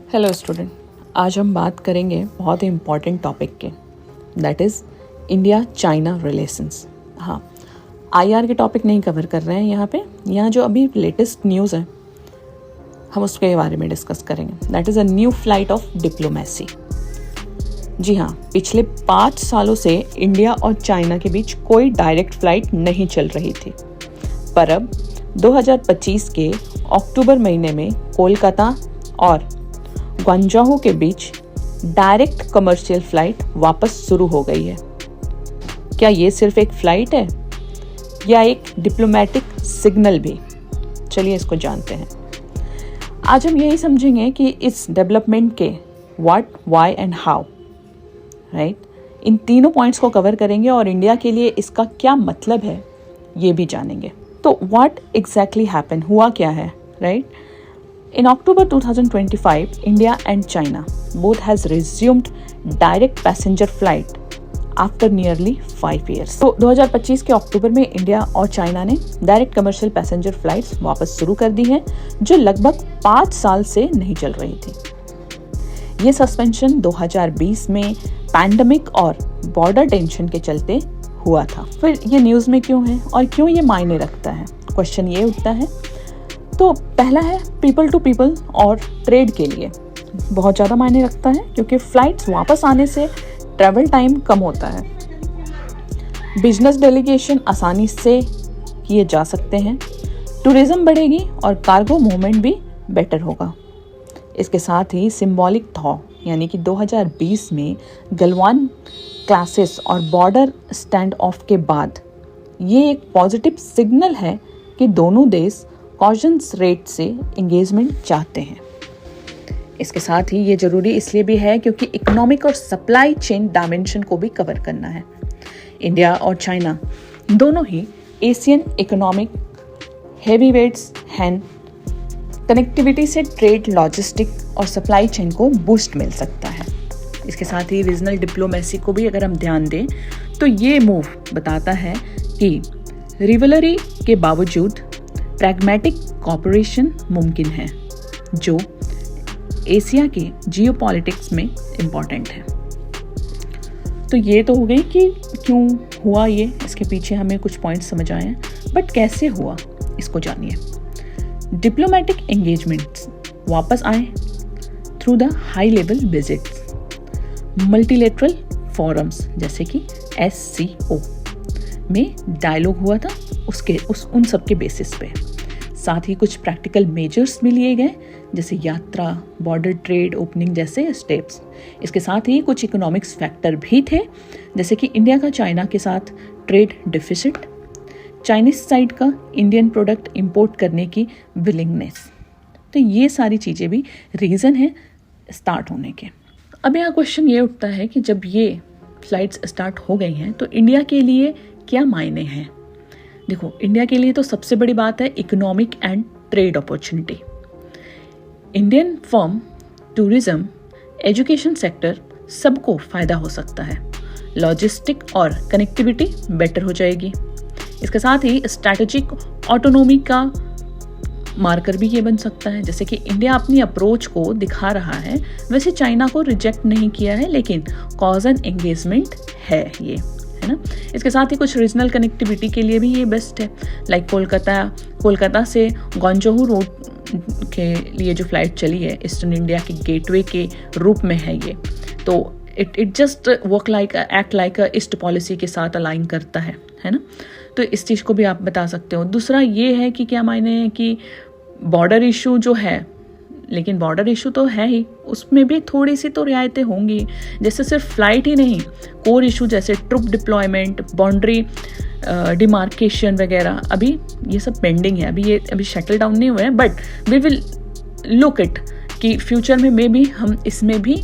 Hello student, आज हम बात करेंगे बहुत ही इम्पॉर्टेंट टॉपिक के, that is India China relations. हाँ, आईआर के टॉपिक नहीं कवर कर रहे हैं यहाँ जो अभी लेटेस्ट न्यूज़ है हम उसके बारे में डिस्कस करेंगे, that is a new flight of diplomacy. जी हाँ, पिछले 5 सालों से इंडिया और चाइना के बीच कोई डायरेक्ट फ्लाइट नहीं चल रही थी, पर अब 2025 के अक्टूबर महीने में कोलकाता और ग्वांगझोउ के बीच डायरेक्ट कमर्शियल फ्लाइट वापस शुरू हो गई है। क्या ये सिर्फ एक फ्लाइट है या एक डिप्लोमेटिक सिग्नल भी? चलिए इसको जानते हैं। आज हम यही समझेंगे कि इस डेवलपमेंट के what, why and how, right, इन तीनों पॉइंट्स को कवर करेंगे और इंडिया के लिए इसका क्या मतलब है ये भी जानेंगे। तो व्हाट एग्जैक्टली हैपन, हुआ क्या है, right? In October 2025, India and China both has resumed direct passenger flight after nearly 5 years. तो 2025 के अक्टूबर में इंडिया और चाइना ने डायरेक्ट कमर्शियल पैसेंजर फ्लाइट्स वापस शुरू कर दी हैं, जो लगभग 5 साल से नहीं चल रही थी। ये सस्पेंशन 2020 में पैंडेमिक और बॉर्डर टेंशन के चलते हुआ था। फिर ये न्यूज़ में क्यों है और क्यों ये मायने रखता है, क्वेश्चन ये उठता है। तो पहला है पीपल टू पीपल और ट्रेड के लिए बहुत ज़्यादा मायने रखता है, क्योंकि फ्लाइट्स वापस आने से ट्रैवल टाइम कम होता है, बिजनेस डेलीगेशन आसानी से किए जा सकते हैं, टूरिज्म बढ़ेगी और कार्गो मूवमेंट भी बेटर होगा। इसके साथ ही सिंबॉलिक थॉ यानी कि 2020 में गलवान क्लासेस और बॉर्डर स्टैंड ऑफ के बाद ये एक पॉजिटिव सिग्नल है कि दोनों देश कॉशंस रेट से एंगेजमेंट चाहते हैं। इसके साथ ही ये ज़रूरी इसलिए भी है क्योंकि इकोनॉमिक और सप्लाई चेन डायमेंशन को भी कवर करना है। इंडिया और चाइना दोनों ही एशियन इकोनॉमिक हैवी वेट्स हैं। कनेक्टिविटी से ट्रेड, लॉजिस्टिक और सप्लाई चेन को बूस्ट मिल सकता है। इसके साथ ही रीजनल डिप्लोमेसी को भी अगर हम ध्यान दें तो ये मूव बताता है कि रिवलरी के बावजूद प्रैग्मेटिक कॉपरेशन मुमकिन है, जो एशिया के जियोपॉलिटिक्स में इम्पॉर्टेंट है। तो ये तो हो गई कि क्यों हुआ ये, इसके पीछे हमें कुछ पॉइंट्स समझ आए हैं, बट कैसे हुआ इसको जानिए। डिप्लोमेटिक एंगेजमेंट्स वापस आए through the high level visits, multilateral forums जैसे कि SCO में डायलॉग हुआ था, उन सब के बेसिस पे। साथ ही कुछ प्रैक्टिकल मेजर्स भी लिए गए, जैसे यात्रा, बॉर्डर ट्रेड ओपनिंग जैसे स्टेप्स। इसके साथ ही कुछ इकोनॉमिक्स फैक्टर भी थे, जैसे कि इंडिया का चाइना के साथ ट्रेड डिफिसिट, चाइनीज साइड का इंडियन प्रोडक्ट इंपोर्ट करने की विलिंगनेस। तो ये सारी चीज़ें भी रीज़न है स्टार्ट होने के। अब यहाँ क्वेश्चन ये उठता है कि जब ये फ्लाइट्स स्टार्ट हो गई हैं तो इंडिया के लिए क्या मायने हैं? देखो, इंडिया के लिए तो सबसे बड़ी बात है economic and trade opportunity. Indian firm, tourism, education sector सबको फ़ायदा हो सकता है। लॉजिस्टिक और कनेक्टिविटी बेटर हो जाएगी। इसके साथ ही स्ट्रैटेजिक ऑटोनोमी का मार्कर भी ये बन सकता है, जैसे कि इंडिया अपनी अप्रोच को दिखा रहा है, वैसे चाइना को रिजेक्ट नहीं किया है, लेकिन कॉज एंड एंगेजमेंट है ये, है ना। इसके साथ ही कुछ रीजनल कनेक्टिविटी के लिए भी ये बेस्ट है, लाइक कोलकाता से ग्वांगझोउ रोड के लिए जो फ्लाइट चली है, ईस्टर्न इंडिया के गेटवे के रूप में है ये, तो it just act like a east policy के साथ अलाइन करता है ना। तो इस चीज़ को भी आप बता सकते हो। दूसरा ये है कि क्या मायने हैं कि बॉर्डर इशू जो है, लेकिन बॉर्डर इशू तो है ही, उसमें भी थोड़ी सी तो रियायतें होंगी, जैसे सिर्फ फ्लाइट ही नहीं, कोर इशू जैसे ट्रुप डिप्लॉयमेंट, बाउंड्री डिमार्केशन वगैरह, अभी ये सब पेंडिंग है, अभी शटल डाउन नहीं हुए हैं, but we will look it कि फ्यूचर में मे बी हम इसमें भी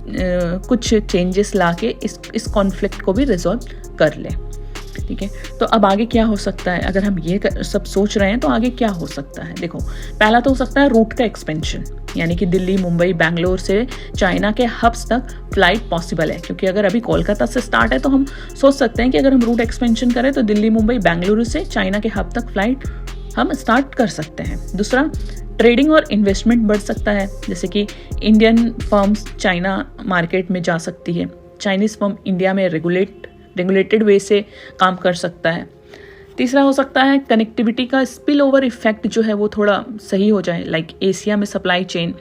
कुछ चेंजेस ला के इस कॉन्फ्लिक्ट को भी रिजॉल्व कर लें। ठीक है, तो अब आगे क्या हो सकता है? अगर हम ये सब सोच रहे हैं तो आगे क्या हो सकता है? देखो, पहला तो हो सकता है रूट का एक्सपेंशन, यानी कि दिल्ली, मुंबई, बैंगलोर से चाइना के हब्स तक फ्लाइट पॉसिबल है, क्योंकि अगर अभी कोलकाता से स्टार्ट है तो हम सोच सकते हैं कि अगर हम रूट एक्सपेंशन करें तो दिल्ली, मुंबई, बेंगलुरु से चाइना के हब तक फ्लाइट हम स्टार्ट कर सकते हैं। दूसरा, ट्रेडिंग और इन्वेस्टमेंट बढ़ सकता है, जैसे कि इंडियन फर्म्स चाइना मार्केट में जा सकती है, चाइनीज़ फर्म इंडिया में रेगुलेटेड वे से काम कर सकता है। तीसरा हो सकता है कनेक्टिविटी का स्पिल ओवर इफेक्ट जो है वो थोड़ा सही हो जाए, लाइक एशिया में सप्लाई चेन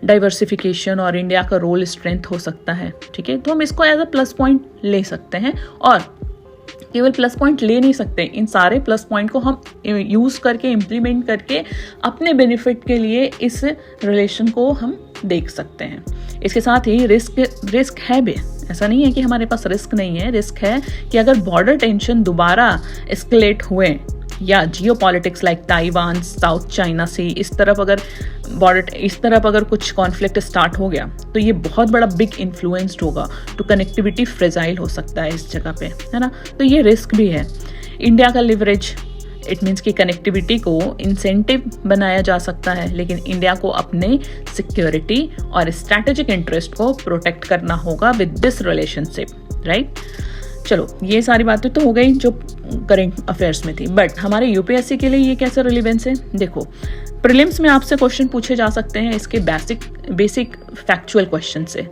डाइवर्सिफिकेशन और इंडिया का रोल स्ट्रेंथ हो सकता है। ठीक है, तो हम इसको एज अ प्लस पॉइंट ले सकते हैं, और केवल प्लस पॉइंट ले नहीं सकते, इन सारे प्लस पॉइंट को हम यूज़ करके इम्प्लीमेंट करके अपने बेनिफिट के लिए इस रिलेशन को हम देख सकते हैं। इसके साथ ही रिस्क है भी, ऐसा नहीं है कि हमारे पास रिस्क नहीं है, रिस्क है कि अगर बॉर्डर टेंशन दोबारा एस्केलेट हुए या geopolitics like Taiwan, South China Sea, इस तरफ अगर कुछ कॉन्फ्लिक्ट स्टार्ट हो गया तो ये बहुत बड़ा बिग इन्फ्लुएंस्ड होगा, तो कनेक्टिविटी फ्रेजाइल हो सकता है इस जगह पे, है ना। तो ये रिस्क भी है। इंडिया का लिवरेज, इट मीन्स कि कनेक्टिविटी को इंसेंटिव बनाया जा सकता है, लेकिन इंडिया को अपने सिक्योरिटी और स्ट्रैटेजिक इंटरेस्ट को प्रोटेक्ट करना होगा विद दिस रिलेशनशिप, राइट। चलो, ये सारी बातें तो हो गई जो करंट अफेयर्स में थी, बट हमारे यूपीएससी के लिए ये कैसे रिलेवेंस है। देखो, प्रीलिम्स में आपसे क्वेश्चन पूछे जा सकते हैं इसके बेसिक फैक्चुअल क्वेश्चन से,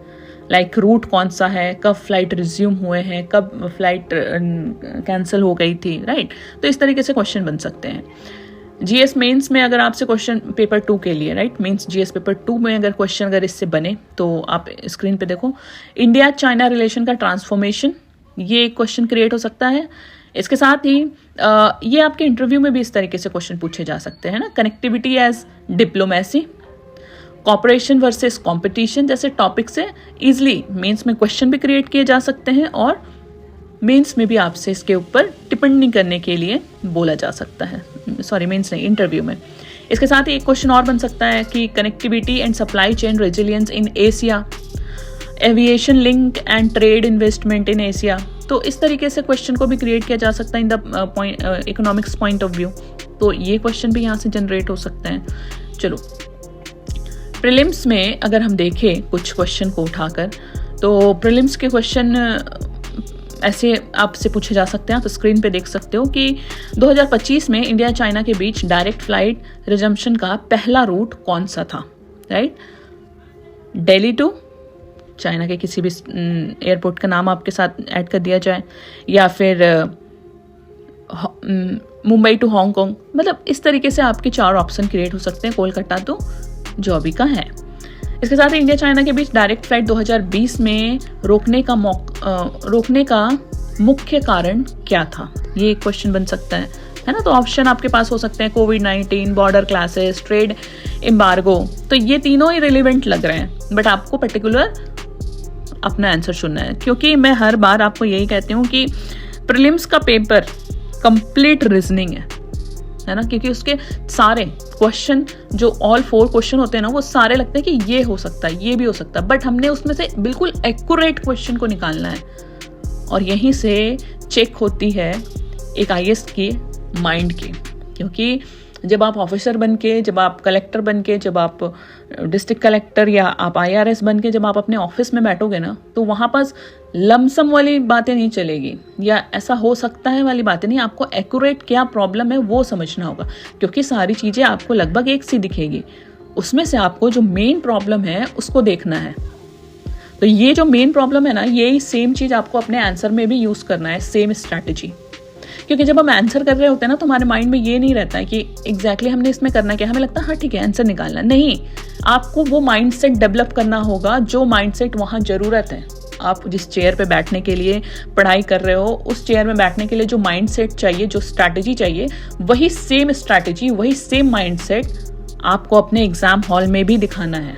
लाइक रूट कौन सा है, कब फ्लाइट रिज्यूम हुए हैं, कब फ्लाइट कैंसिल हो गई थी, राइट। तो इस तरीके से क्वेश्चन बन सकते हैं। जीएस मेंस में अगर आपसे क्वेश्चन पेपर 2 के लिए, राइट, मेंस जीएस पेपर 2 में अगर क्वेश्चन अगर इससे बने तो आप स्क्रीन पे देखो, इंडिया चाइना रिलेशन का ट्रांसफॉर्मेशन, ये एक क्वेश्चन क्रिएट हो सकता है। इसके साथ ही ये आपके इंटरव्यू में भी इस तरीके से क्वेश्चन पूछे जा सकते हैं ना, connectivity as diplomacy, cooperation versus competition जैसे टॉपिक से इजीली मेंस में क्वेश्चन भी क्रिएट किए जा सकते हैं, और मेंस में भी आपसे इसके ऊपर टिप्पणी करने के लिए बोला जा सकता है, सॉरी मेंस नहीं, इंटरव्यू में। इसके साथ ही एक क्वेश्चन और बन सकता है कि connectivity and supply chain resilience in Asia, aviation link and trade investment in Asia. तो इस तरीके से क्वेश्चन को भी क्रिएट किया जा सकता है in the economics point of view, तो ये क्वेश्चन भी यहाँ से जनरेट हो सकते हैं। चलो, प्रीलिम्स में अगर हम देखें कुछ क्वेश्चन को उठाकर, तो प्रीलिम्स के क्वेश्चन ऐसे आपसे पूछे जा सकते हैं। तो स्क्रीन पे देख सकते हो कि 2025 में इंडिया चाइना के बीच डायरेक्ट फ्लाइट रिजम्पशन का पहला रूट कौन सा था, राइट। दिल्ली टू चाइना के किसी भी एयरपोर्ट का नाम आपके साथ ऐड कर दिया जाए, या फिर मुंबई टू हांगकांग, मतलब इस तरीके से आपके 4 ऑप्शन क्रिएट हो सकते हैं, कोलकाता तो जो भी का है। इसके साथ ही इंडिया चाइना के बीच डायरेक्ट फ्लाइट 2020 में रोकने का मुख्य कारण क्या था, ये एक क्वेश्चन बन सकता है ना। तो ऑप्शन आपके पास हो सकते हैं कोविड-19, बॉर्डर क्लासेस, ट्रेड एम्बार्गो, तो ये तीनों ही रिलेवेंट लग रहे हैं, बट आपको पर्टिकुलर अपना आंसर चुनना है, क्योंकि मैं हर बार आपको यही कहती हूँ कि प्रीलिम्स का पेपर कंप्लीट रीजनिंग है ना, क्योंकि उसके सारे क्वेश्चन जो ऑल 4 क्वेश्चन होते हैं ना, वो सारे लगते हैं कि ये हो सकता है, ये भी हो सकता है, बट हमने उसमें से बिल्कुल एक्यूरेट क्वेश्चन को निकालना है, और यहीं से चेक होती है एक आईएएस की माइंड की। क्योंकि जब आप ऑफिसर बन के, जब आप कलेक्टर बन के, जब आप डिस्ट्रिक्ट कलेक्टर या आप आईआरएस बन के जब आप अपने ऑफिस में बैठोगे ना, तो वहाँ पास लमसम वाली बातें नहीं चलेगी, या ऐसा हो सकता है वाली बातें नहीं, आपको एक्यूरेट क्या प्रॉब्लम है वो समझना होगा, क्योंकि सारी चीज़ें आपको लगभग एक सी दिखेगी, उसमें से आपको जो मेन प्रॉब्लम है उसको देखना है। तो ये जो मेन प्रॉब्लम है ना, यही सेम चीज़ आपको अपने आंसर में भी यूज़ करना है, सेम स्ट्रैटेजी। क्योंकि जब हम आंसर कर रहे होते हैं ना, तो हमारे माइंड में ये नहीं रहता है कि एग्जैक्टली हमने इसमें करना क्या, हमें लगता है हाँ ठीक है आंसर निकालना, नहीं, आपको वो माइंडसेट डेवलप करना होगा जो माइंडसेट वहाँ ज़रूरत है। आप जिस चेयर पे बैठने के लिए पढ़ाई कर रहे हो, उस चेयर में बैठने के लिए जो माइंडसेट चाहिए, जो स्ट्रैटेजी चाहिए, वही सेम स्ट्रैटेजी, वही सेम माइंडसेट आपको अपने एग्जाम हॉल में भी दिखाना है।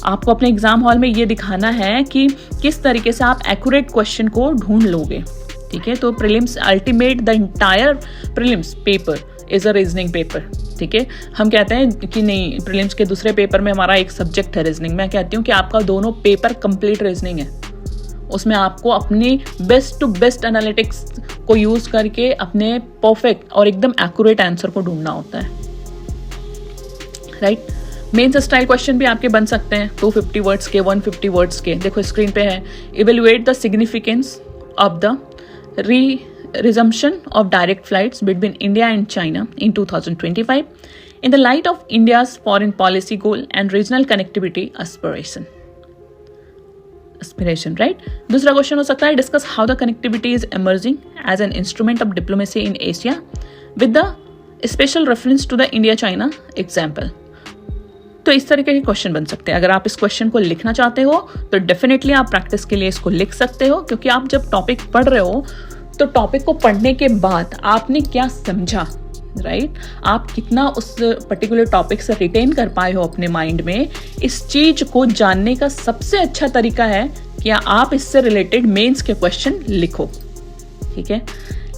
आपको अपने एग्जाम हॉल में ये दिखाना है कि किस तरीके से आप एक्यूरेट क्वेश्चन को ढूंढ लोगे, ठीक है। तो prelims ultimate the entire prelims paper is a reasoning paper, ठीक है। हम कहते हैं कि नहीं, प्रीलिम्स के दूसरे पेपर में हमारा एक सब्जेक्ट है रीजनिंग, मैं कहती हूँ कि आपका दोनों पेपर कंप्लीट रीजनिंग है। उसमें आपको अपनी बेस्ट टू बेस्ट एनालिटिक्स को यूज करके अपने परफेक्ट और एकदम एक्यूरेट आंसर को ढूंढना होता है, राइट। मेंस स्टाइल क्वेश्चन भी आपके बन सकते हैं 250 वर्ड्स के, 150 वर्ड्स के। देखो स्क्रीन पे है, evaluate the significance of the resumption of direct flights between India and China in 2025. In the light of India's foreign policy goal and regional connectivity aspiration, right. दूसरा क्वेश्चन हो सकता है discuss how the connectivity is emerging as an instrument of diplomacy in Asia with the special reference to the India China example. तो इस तरीके के question बन सकते हैं। अगर आप इस क्वेश्चन को लिखना चाहते हो तो डेफिनेटली आप प्रैक्टिस के लिए इसको लिख सकते हो, क्योंकि आप जब टॉपिक पढ़ रहे हो तो टॉपिक को पढ़ने के बाद आपने क्या समझा, राइट, आप कितना उस पर्टिकुलर टॉपिक से रिटेन कर पाए हो अपने माइंड में, इस चीज को जानने का सबसे अच्छा तरीका है कि आप इससे रिलेटेड मेंस के क्वेश्चन लिखो। ठीक है,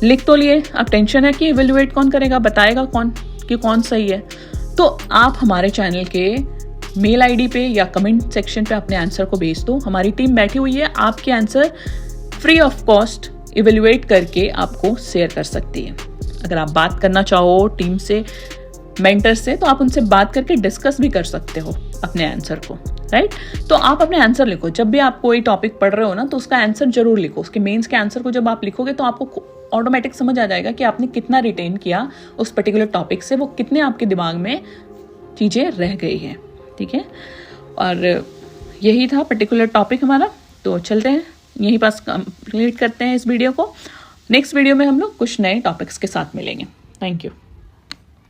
लिख तो लिए, अब टेंशन है कि इवेल्युएट कौन करेगा, बताएगा कौन कि कौन सही है। तो आप हमारे चैनल के मेल आईडी पे या कमेंट सेक्शन पे अपने आंसर को भेज दो। हमारी टीम बैठी हुई है, आपके answer free of cost evaluate करके आपको शेयर कर सकती है। अगर आप बात करना चाहो टीम से, मेंटर से, तो आप उनसे बात करके डिस्कस भी कर सकते हो अपने आंसर को, राइट। तो आप अपने आंसर लिखो, जब भी आप कोई टॉपिक पढ़ रहे हो ना तो उसका आंसर जरूर लिखो। उसके मेंस के आंसर को जब आप लिखोगे तो आपको ऑटोमेटिक समझ आ जाएगा कि आपने कितना रिटेन किया उस पर्टिकुलर टॉपिक से, वो कितने आपके दिमाग में चीज़ें रह गई हैं। ठीक है, और यही था पर्टिकुलर टॉपिक हमारा। तो चलते हैं, यहीं पास कंप्लीट करते हैं इस वीडियो को। नेक्स्ट वीडियो में हम लोग कुछ नए टॉपिक्स के साथ मिलेंगे। Thank you.